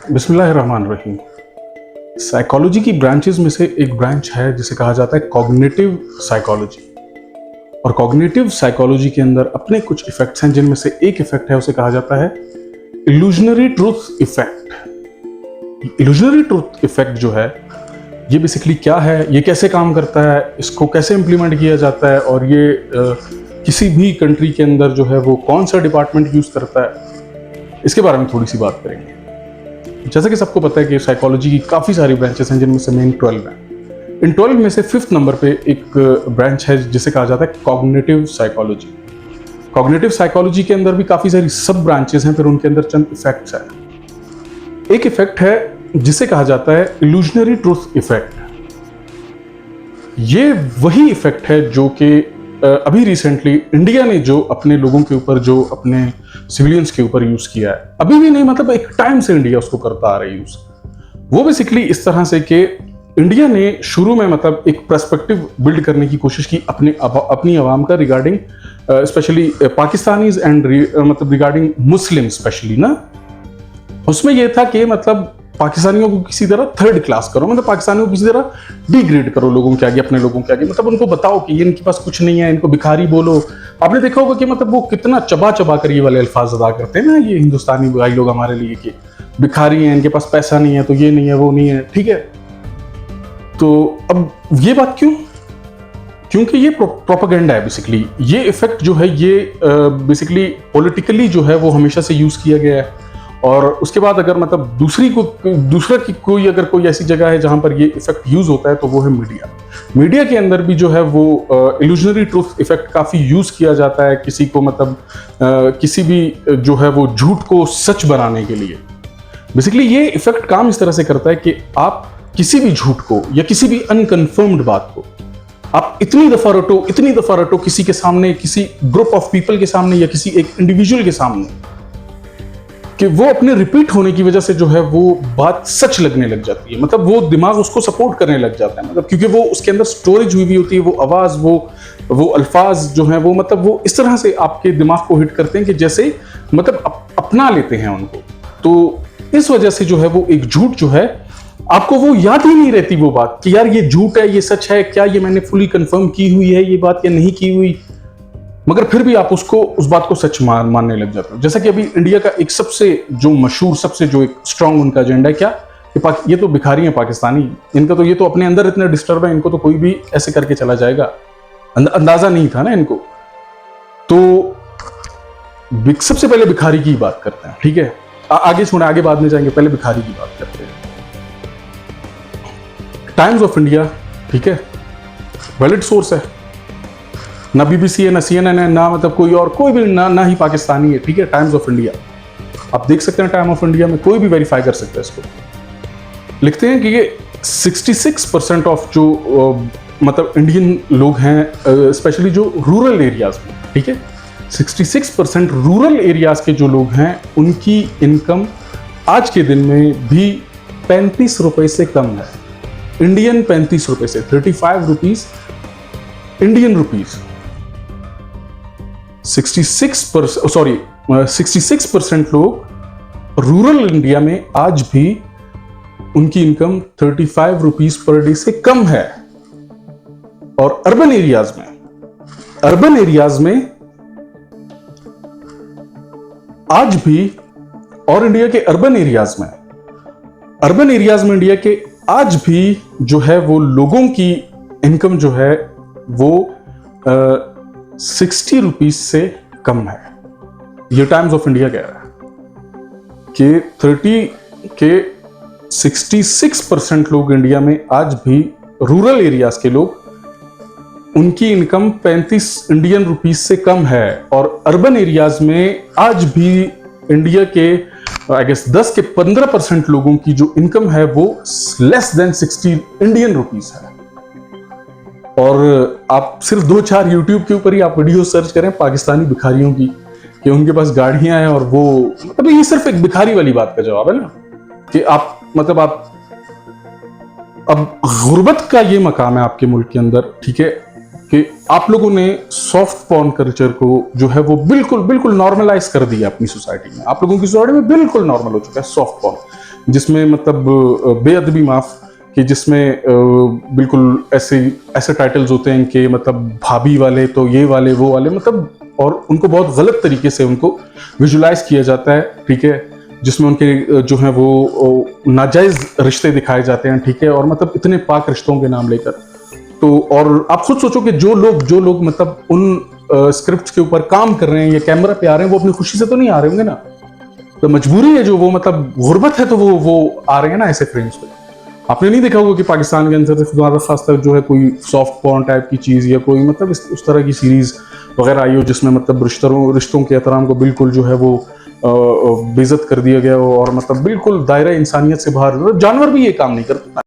बिस्मिल्लाहिर्रहमानिर्रहीम। साइकोलॉजी की ब्रांचेस में से एक ब्रांच है जिसे कहा जाता है कॉग्निटिव साइकोलॉजी। और कॉग्निटिव साइकोलॉजी के अंदर अपने कुछ इफेक्ट्स हैं, जिनमें से एक इफेक्ट है उसे कहा जाता है illusionary truth effect. Illusionary truth effect जो है ये बेसिकली क्या है, ये कैसे काम करता है, इसको कैसे इम्प्लीमेंट किया जाता है, और ये किसी भी कंट्री के अंदर जो है वो कौन सा डिपार्टमेंट यूज करता है, इसके बारे में थोड़ी सी बात करेंगे। जैसा कि सबको पता है कि साइकोलॉजी की काफ़ी सारी ब्रांचेस हैं, जिनमें से मेन 12 हैं। इन 12 में से 5th नंबर पे एक ब्रांच है जिसे कहा जाता है कॉग्निटिव साइकोलॉजी। कॉग्निटिव साइकोलॉजी के अंदर भी काफ़ी सारी सब ब्रांचेस हैं, फिर उनके अंदर चंद इफेक्ट्स हैं। एक इफेक्ट है जिसे कहा जाता है इल्यूजनरी ट्रूथ इफेक्ट। ये वही इफेक्ट है जो कि अभी रिसेंटली इंडिया ने जो अपने लोगों के ऊपर, जो अपने सिविलियंस के ऊपर यूज किया है, अभी भी नहीं, मतलब एक टाइम से इंडिया उसको करता आ रहा है यूज। वो बेसिकली इस तरह से कि इंडिया ने शुरू में मतलब एक पर्सपेक्टिव बिल्ड करने की कोशिश की अपनी आवाम का रिगार्डिंग स्पेशली पाकिस्तानीज एंड मतलब रिगार्डिंग मुस्लिम स्पेशली ना। उसमें यह था कि मतलब पाकिस्तानियों को किसी तरह थर्ड क्लास करो, मतलब पाकिस्तानियों को किसी तरह डिग्रेड करो लोगों के आगे, अपने लोगों के आगे, मतलब उनको बताओ कि ये इनके पास कुछ नहीं है, इनको भिखारी बोलो। आपने देखा होगा कि मतलब वो कितना चबा चबा कर ये वाले अल्फाज अदा करते हैं ना, ये हिंदुस्तानी भाई लोग हमारे लिए, कि भिखारी हैं, इनके पास पैसा नहीं है, तो ये नहीं है, वो नहीं है, ठीक है। तो अब ये बात क्यों? क्योंकि ये प्रोपेगेंडा है बेसिकली। ये इफेक्ट जो है ये बेसिकली पॉलिटिकली जो है वो हमेशा से यूज किया गया है। और उसके बाद अगर मतलब दूसरा की कोई अगर कोई ऐसी जगह है जहां पर ये इफेक्ट यूज होता है तो वो है मीडिया। मीडिया के अंदर भी जो है वो इल्यूजनरी ट्रूथ इफेक्ट काफी यूज किया जाता है, किसी को मतलब किसी भी जो है वो झूठ को सच बनाने के लिए। बेसिकली ये इफेक्ट काम इस तरह से करता है कि आप किसी भी झूठ को या किसी भी अनकन्फर्म्ड बात को आप इतनी दफा रटो किसी के सामने, किसी ग्रुप ऑफ पीपल के सामने या किसी एक इंडिविजुअल के सामने, कि वो अपने रिपीट होने की वजह से जो है वो बात सच लगने लग जाती है। मतलब वो दिमाग उसको सपोर्ट करने लग जाता है, मतलब क्योंकि वो उसके अंदर स्टोरेज हुई होती है, वो आवाज, वो अल्फाज जो है वो मतलब वो इस तरह से आपके दिमाग को हिट करते हैं कि जैसे मतलब अपना लेते हैं उनको। तो इस वजह से जो है वो एक झूठ जो है आपको वो याद ही नहीं रहती वो बात कि यार ये झूठ है, ये सच है, क्या ये मैंने फुली कंफर्म की हुई है ये बात या नहीं की हुई, मगर फिर भी आप उसको उस बात को सच मानने लग जाते हो। जैसा कि अभी इंडिया का एक सबसे जो मशहूर, सबसे जो एक स्ट्रांग उनका एजेंडा है क्या, कि ये तो भिखारी हैं पाकिस्तानी, इनका तो ये तो अपने अंदर इतना डिस्टर्ब है, इनको तो कोई भी ऐसे करके चला जाएगा, अंदाजा नहीं था ना इनको। तो सबसे पहले भिखारी की बात करते हैं, ठीक है, आगे छोड़े, आगे बाद में जाएंगे, पहले भिखारी की बात करते हैं। टाइम्स ऑफ इंडिया, ठीक है, वैलिड सोर्स है, ना बीबीसी है, ना CNN है, ना मतलब कोई भी ना ही पाकिस्तानी है, ठीक है। टाइम्स ऑफ इंडिया आप देख सकते हैं, टाइम ऑफ इंडिया में कोई भी वेरीफाई कर सकता है इसको। लिखते हैं कि ये 66% ऑफ जो मतलब इंडियन लोग हैं, स्पेशली जो रूरल एरियाज में, ठीक है, 66% रूरल एरियाज के जो लोग हैं उनकी इनकम आज के दिन में भी 35 रुपए से कम है। इंडियन 35 रुपए से, 35 रुपीज इंडियन रुपीज। 66% लोग रूरल इंडिया में आज भी उनकी इनकम 35 रुपीज पर डे से कम है। और अर्बन एरियाज में आज भी, और इंडिया के अर्बन एरियाज में इंडिया के आज भी जो है वो लोगों की इनकम जो है वो 60 रुपीज से कम है। ये टाइम्स ऑफ इंडिया कह रहा है कि 66% लोग इंडिया में आज भी, रूरल एरियाज के लोग, उनकी इनकम 35 इंडियन रुपीज से कम है। और अर्बन एरियाज में आज भी इंडिया के आई गेस 10 के 15% लोगों की जो इनकम है वो लेस देन 60 इंडियन रुपीज है। और आप सिर्फ 2-4 यूट्यूब के ऊपर ही आप वीडियो सर्च करें पाकिस्तानी भिखारियों की, कि उनके पास गाड़ियां हैं, और वो मतलब ये सिर्फ एक भिखारी वाली बात का जवाब है ना, कि आप मतलब अब गुर्बत का ये मकाम है आपके मुल्क के अंदर, ठीक है, कि आप लोगों ने सॉफ्ट पॉर्न कल्चर को जो है वो बिल्कुल बिल्कुल नॉर्मलाइज कर दिया अपनी सोसाइटी में। आप लोगों की सोसाइटी में बिल्कुल नॉर्मल हो चुका है सॉफ्ट पॉर्न, जिसमें मतलब बेअदबी माफ, कि जिसमें बिल्कुल ऐसे ऐसे टाइटल्स होते हैं कि मतलब भाभी वाले तो ये वाले वो वाले, मतलब और उनको बहुत गलत तरीके से उनको विजुलाइज किया जाता है, ठीक है, जिसमें उनके जो है वो नाजायज रिश्ते दिखाए जाते हैं, ठीक है, और मतलब इतने पाक रिश्तों के नाम लेकर। तो और आप खुद सोचो कि जो लोग मतलब उन स्क्रिप्ट के ऊपर काम कर रहे हैं या कैमरा पे आ रहे हैं, वो अपनी खुशी से तो नहीं आ रहे होंगे ना, तो मजबूरी है, जो वो मतलब गुर्बत है, तो वो आ रहे हैं ना ऐसे फ्रेम्स पे। आपने नहीं देखा होगा कि पाकिस्तान के अंदर खुदा खास जो है कोई सॉफ्ट पॉर्न टाइप की चीज या कोई मतलब उस तरह की सीरीज वगैरह आई हो जिसमें मतलब रिश्तों के एहतराम को बिल्कुल जो है वो बेइज्जत कर दिया गया हो, और मतलब बिल्कुल दायरा इंसानियत से बाहर, जानवर भी ये काम नहीं करते।